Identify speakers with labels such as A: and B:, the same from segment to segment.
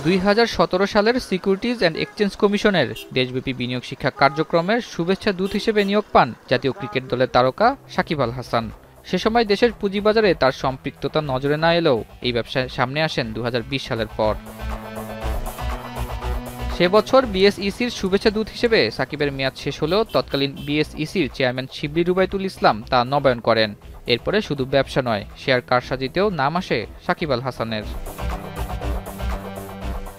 A: 2017 সালের securities and exchange কমিশনের দেশব্যাপী বিনিয়োগ শিক্ষা কার্যক্রমের শুভেচ্ছা দূত হিসেবে নিয়োগ পান জাতীয় ক্রিকেট দলের তারকা সাকিব আল হাসান। সে সময় দেশের পুঁজিবাজারে তার সম্পৃক্ততা নজরে না এলেও এই ব্যবসায় সামনে আসেন 2020 সালের পর। সে বছর বিএসইসির শুভেচ্ছা দূত হিসেবে সাকিবের মেয়াদ শেষ হলেও তৎকালীন বিএসইসির চেয়ারম্যান শিবলি রুবাইতুল ইসলাম তা নবায়ন করেন। এরপরে শুধু ব্যবসা নয়, শেয়ার কারসাজিতেও নাম আসে সাকিব আল হাসানের।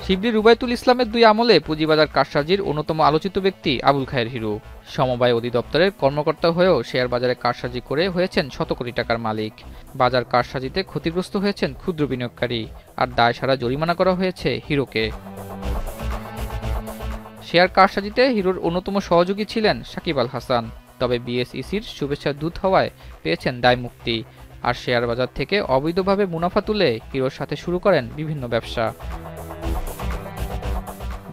A: শিবলি রুবাইতুল ইসলামের দুই আমলে পুঁজিবাজার কারসাজির অন্যতম আলোচিত ব্যক্তি আবুল খায়ের হিরু। সমবায় অধিদপ্তরের কর্মকর্তা হয়েও শেয়ার বাজারে কারসাজি করে হয়েছেন শত কোটি টাকার মালিক। বাজার কারসাজিতে ক্ষতিগ্রস্ত হয়েছেন ক্ষুদ্র বিনিয়োগকারী, আর দায় সারা জরিমানা করা হয়েছে হিরোকে। শেয়ার কারসাজিতে হিরোর অন্যতম সহযোগী ছিলেন সাকিব আল হাসান। তবে বিএসইসির শুভেচ্ছা দূত হওয়ায় পেয়েছেন দায়মুক্তি, আর শেয়ার বাজার থেকে অবৈধভাবে মুনাফা তুলে হিরোর সাথে শুরু করেন বিভিন্ন ব্যবসা।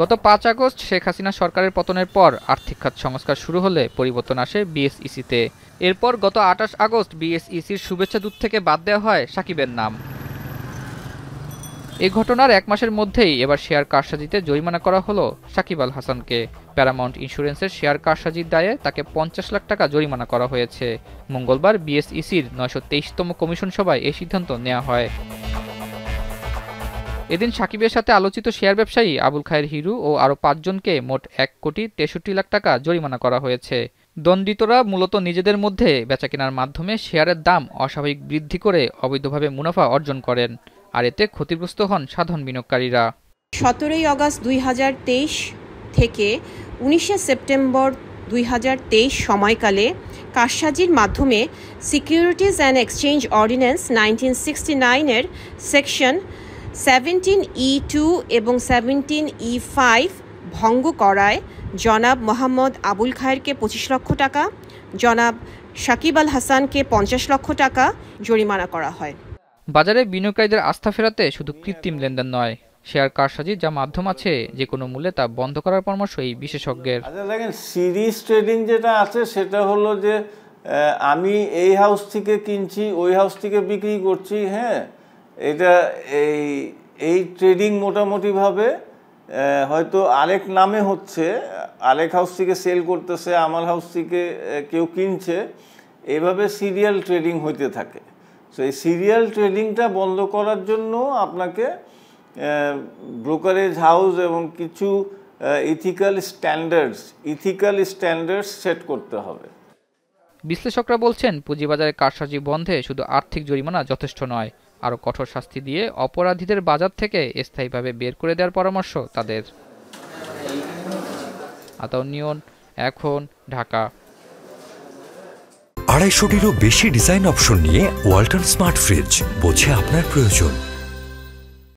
A: গত 5 আগস্ট শেখ হাসিনা সরকারের পতনের পর আর্থিক খাত সংস্কার শুরু হলে পরিবর্তন আসে বিএসইসিতে। এরপর গত 28 আগস্ট বিএসইসির শুভেচ্ছা দূত থেকে বাদ দেওয়া হয় সাকিবের নাম। এই ঘটনার 1 মাসের মধ্যেই এবার শেয়ার কারসাজিতে জরিমানা করা হলো সাকিব আল হাসানকে। প্যারামাউন্ট ইন্স্যুরেন্সের শেয়ার কারসাজির দায়ে তাকে 50 লাখ টাকা জরিমানা করা হয়েছে। মঙ্গলবার বিএসইসির 923তম কমিশন সভায় এই সিদ্ধান্ত নেওয়া হয়। এদিন সাকিবের সাথে আলোচিত শেয়ার ব্যবসায়ী আবুল খায়ের হিরু ও আরও 5 জনকে মোট 1,63 লাখ টাকা জরিমানা করা হয়েছে। দণ্ডিতরা মূলত নিজেদের মধ্যে বেচাকেনার মাধ্যমে শেয়ারের দাম অস্বাভাবিক বৃদ্ধি করে অবৈধভাবে মুনাফা অর্জন করেন, আর এতে ক্ষতিগ্রস্ত হন সাধারণ বিনিয়োগকারীরা।
B: 17 আগস্ট 2023 থেকে 19 সেপ্টেম্বর 2023 সময়কালে কারসাজির মাধ্যমে সিকিউরিটিজ অ্যান্ড এক্সচেঞ্জ অর্ডিন্যান্স 1969 এর সেকশন 17E2 এবং 17E5 ভঙ্গ করায় জনাব মোহাম্মদ আবুল খায়েরকে 25 লক্ষ টাকা, জনাব সাকিব আল হাসানকে 50 লক্ষ টাকা জরিমানা করা হয়।
A: বাজারে বিনিয়োগকারীদের আস্থা ফেরাতে শুধু কৃত্রিম লেনদেন নয়, শেয়ার কারসাজির যা মাধ্যম আছে যে কোনো মূল্যে তা বন্ধ করার পরামর্শ এই বিশেষজ্ঞের।
C: আচ্ছা দেখেন, সিরিজ ট্রেডিং যেটা আছে সেটা হলো যে আমি এই হাউস থেকে কিনছি, ওই হাউস থেকে বিক্রি করছি। হ্যাঁ, এটা এই ট্রেডিং মোটামুটিভাবে হয়তো আরেক নামে হচ্ছে, আরেক হাউস থেকে সেল করতেছে, আমার হাউস থেকে কেউ কিনছে, এভাবে সিরিয়াল ট্রেডিং হইতে থাকে। সো এই সিরিয়াল ট্রেডিংটা বন্ধ করার জন্য আপনাকে ব্রোকারেজ হাউস এবং কিছু ইথিক্যাল স্ট্যান্ডার্ডস সেট করতে হবে।
A: বিশ্লেষকরা বলছেন, পুঁজিবাজারে কারসাজি বন্ধে শুধু আর্থিক জরিমানা যথেষ্ট নয়, আরও কঠোর শাস্তি দিয়ে অপরাধীদের বাজার থেকে স্থায়ীভাবে বের করে দেওয়ার পরামর্শ তাদের। আতাউর নিয়ন, এখন, ঢাকা।
D: 250-টিরও বেশি ডিজাইন অপশন নিয়ে ওয়ালটন স্মার্ট ফ্রিজ, বোঝে আপনার প্রয়োজন।